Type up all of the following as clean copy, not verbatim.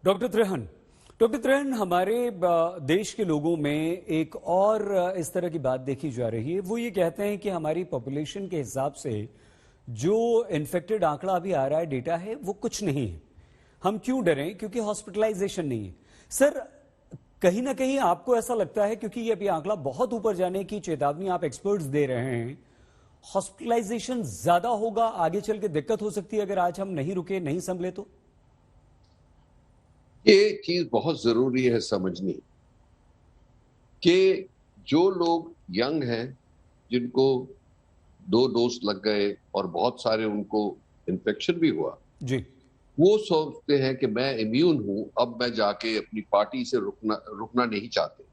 Doctor Trehan, हमारे देश के लोगों में एक और इस तरह की बात देखी जा रही है। वो ये कहते हैं कि हमारी पॉपुलेशन के हिसाब से जो इन्फेक्टेड आंकड़ा अभी आ रहा है, डेटा है, वो कुछ नहीं है। हम क्यों डरें? क्योंकि हॉस्पिटलाइजेशन नहीं है। सर, कहीं ना कहीं आपको ऐसा लगता है, क्योंकि ये अभी आंकड़ा बहुत ऊपर जाने की चेतावनी आप एक्सपर्ट्स दे रहे हैं, हॉस्पिटलाइजेशन ज्यादा होगा, आगे चल के दिक्कत हो सकती है अगर आज हम नहीं रुके, नहीं संभले तो? ये चीज बहुत जरूरी है समझनी कि जो लोग यंग हैं, जिनको 2 डोज लग गए और बहुत सारे उनको इन्फेक्शन भी हुआ जी, वो सोचते हैं कि मैं इम्यून हूं, अब मैं जाके अपनी पार्टी से रुकना नहीं चाहते।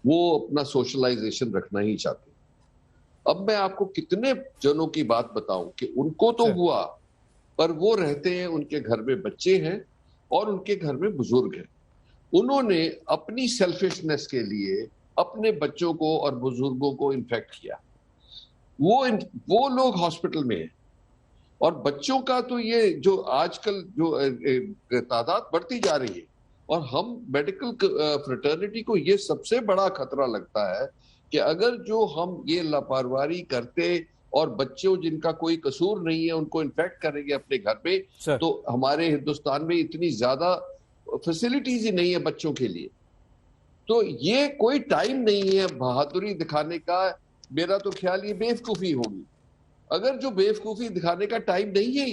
वो अपना सोशलाइजेशन रखना ही चाहते। अब मैं आपको कितने जनों की बात बताऊं कि उनको तो हुआ, पर वो रहते हैं, उनके घर में बच्चे हैं और उनके घर में बुजुर्ग हैं। उन्होंने अपनी सेल्फिशनेस के लिए अपने बच्चों को और बुजुर्गों को इन्फेक्ट किया। वो लोग हॉस्पिटल में हैं। और बच्चों का तो ये जो आजकल जो तादाद बढ़ती जा रही है, और हम मेडिकल फ्रेटर्निटी को ये सबसे बड़ा खतरा लगता है कि अगर जो हम ये लापरवाही करते और बच्चों जिनका कोई कसूर नहीं है उनको इन्फेक्ट करेंगे अपने घर पे, तो हमारे हिंदुस्तान में इतनी ज्यादा फैसिलिटीज ही नहीं है बच्चों के लिए। तो ये कोई टाइम नहीं है बहादुरी दिखाने का। मेरा तो ख्याल ये बेवकूफी होगी। अगर जो बेवकूफी दिखाने का टाइम नहीं है,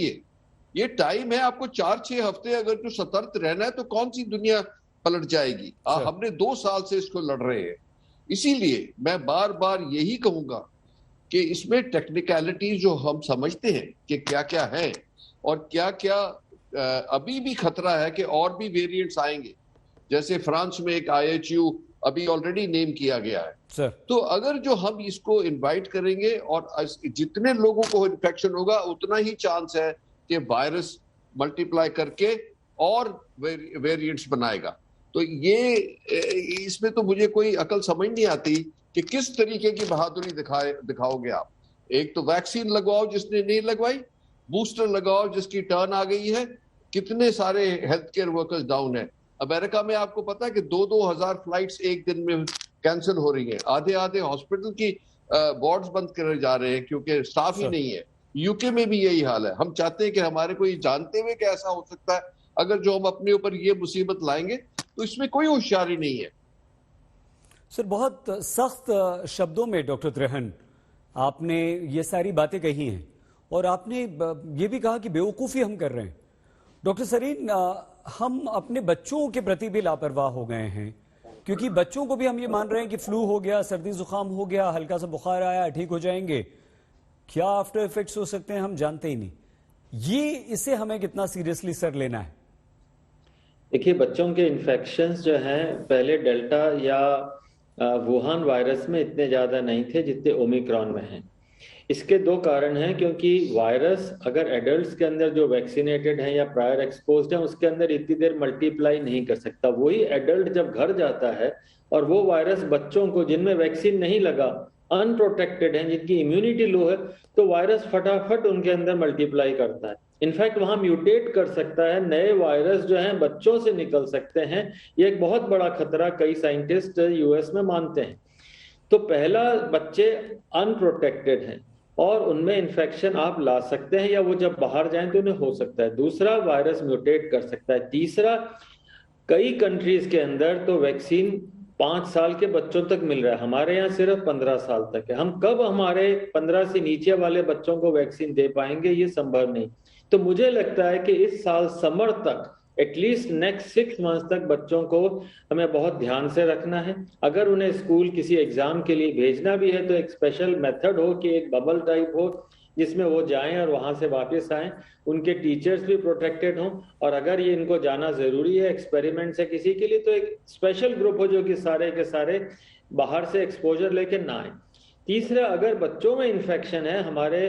ये टाइम है आपको 4-6 हफ्ते अगर जो सतर्क रहना है, तो कौन सी दुनिया पलट जाएगी। हमने 2 साल से इसको लड़ रहे हैं। इसीलिए मैं बार बार यही कहूंगा कि इसमें टेक्निकलिटी जो हम समझते हैं कि क्या क्या है और क्या क्या अभी भी खतरा है कि और भी वेरिएंट्स आएंगे। जैसे फ्रांस में एक IHU अभी ऑलरेडी नेम किया गया है। तो अगर जो हम इसको इनवाइट करेंगे और जितने लोगों को इन्फेक्शन होगा उतना ही चांस है कि वायरस मल्टीप्लाई करके और वेरिएंट्स बनाएगा। तो ये इसमें तो मुझे कोई अकल समझ नहीं आती कि किस तरीके की बहादुरी दिखाओगे आप। एक तो वैक्सीन लगवाओ जिसने नहीं लगवाई, बूस्टर लगाओ जिसकी टर्न आ गई है। कितने सारे हेल्थ केयर वर्कर्स डाउन है। अमेरिका में आपको पता है कि 2-2 हजार फ्लाइट्स एक दिन में कैंसिल हो रही है। आधे हॉस्पिटल की वार्ड्स बंद करे जा रहे हैं क्योंकि स्टाफ ही नहीं है। यूके में भी यही हाल है। हम चाहते हैं कि हमारे को ये जानते हुए कि ऐसा हो सकता है, अगर जो हम अपने ऊपर ये मुसीबत लाएंगे तो इसमें कोई होशियारी नहीं है। सर, बहुत सख्त शब्दों में डॉक्टर त्रेहन आपने ये सारी बातें कही हैं और आपने ये भी कहा कि बेवकूफ़ी हम कर रहे हैं। डॉक्टर सरीन, हम अपने बच्चों के प्रति भी लापरवाह हो गए हैं, क्योंकि बच्चों को भी हम ये मान रहे हैं कि फ्लू हो गया, सर्दी जुकाम हो गया, हल्का सा बुखार आया, ठीक हो जाएंगे। क्या आफ्टर इफेक्ट्स हो सकते हैं हम जानते ही नहीं। इसे हमें कितना सीरियसली सर लेना है? देखिए, बच्चों के इन्फेक्शंस जो हैं पहले डेल्टा या वुहान वायरस में इतने ज्यादा नहीं थे जितने ओमिक्रॉन में हैं। इसके 2 कारण हैं, क्योंकि वायरस अगर एडल्ट्स के अंदर जो वैक्सीनेटेड हैं या प्रायर एक्सपोज्ड हैं उसके अंदर इतनी देर मल्टीप्लाई नहीं कर सकता। वही एडल्ट जब घर जाता है और वो वायरस बच्चों को जिनमें वैक्सीन नहीं लगा, अनप्रोटेक्टेड हैं, जिनकी इम्यूनिटी लो है, तो वायरस फटाफट उनके अंदर मल्टीप्लाई करता है। इनफैक्ट वहां म्यूटेट कर सकता है, नए वायरस जो हैं बच्चों से निकल सकते हैं। ये एक बहुत बड़ा खतरा कई साइंटिस्ट यूएस में मानते हैं। तो पहला, बच्चे अनप्रोटेक्टेड हैं और उनमें इन्फेक्शन आप ला सकते हैं, या वो जब बाहर जाएं तो उन्हें हो सकता है। दूसरा, वायरस म्यूटेट कर सकता है। तीसरा, कई कंट्रीज के अंदर तो वैक्सीन 5 साल के बच्चों तक मिल रहा है, हमारे यहाँ सिर्फ 15 साल तक है। हम कब हमारे 15 से नीचे वाले बच्चों को वैक्सीन दे पाएंगे, ये संभव नहीं। तो मुझे लगता है कि इस साल समर तक, एटलीस्ट नेक्स्ट 6 मंथ्स तक बच्चों को हमें बहुत ध्यान से रखना है। अगर उन्हें स्कूल किसी एग्जाम के लिए भेजना भी है तो एक स्पेशल मेथड हो कि एक बबल टाइप हो जिसमें वो जाएं और वहां से वापस आएं, उनके टीचर्स भी प्रोटेक्टेड हों। और अगर ये इनको जाना जरूरी है एक्सपेरिमेंट से किसी के लिए, तो एक स्पेशल ग्रुप हो जो कि सारे के सारे बाहर से एक्सपोजर लेके ना आए। तीसरा, अगर बच्चों में इन्फेक्शन है, हमारे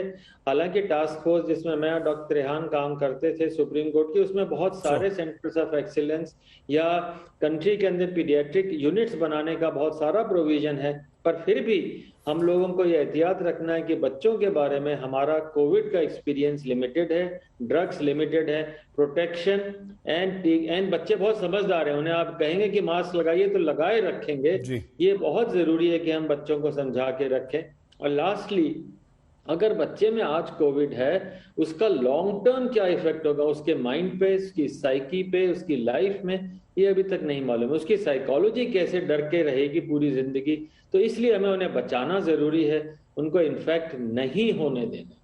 हालांकि टास्क फोर्स जिसमें मैं और डॉक्टर रेहान काम करते थे सुप्रीम कोर्ट की, उसमें बहुत सारे सेंटर्स ऑफ एक्सीलेंस या कंट्री के अंदर पीडियाट्रिक यूनिट्स बनाने का बहुत सारा प्रोविजन है। पर फिर भी हम लोगों को ये एहतियात रखना है कि बच्चों के बारे में हमारा कोविड का एक्सपीरियंस लिमिटेड है, ड्रग्स लिमिटेड है, प्रोटेक्शन एंड बच्चे बहुत समझदार हैं, उन्हें आप कहेंगे कि मास्क लगाइए तो लगाए रखेंगे। ये बहुत जरूरी है कि हम बच्चों को समझा के रखें। और लास्टली, अगर बच्चे में आज कोविड है, उसका लॉन्ग टर्म क्या इफेक्ट होगा उसके माइंड पे, उसकी साइकी पे, उसकी लाइफ में, ये अभी तक नहीं मालूम है। उसकी साइकोलॉजी कैसे डर के रहेगी पूरी जिंदगी, तो इसलिए हमें उन्हें बचाना जरूरी है, उनको इन्फेक्ट नहीं होने देना।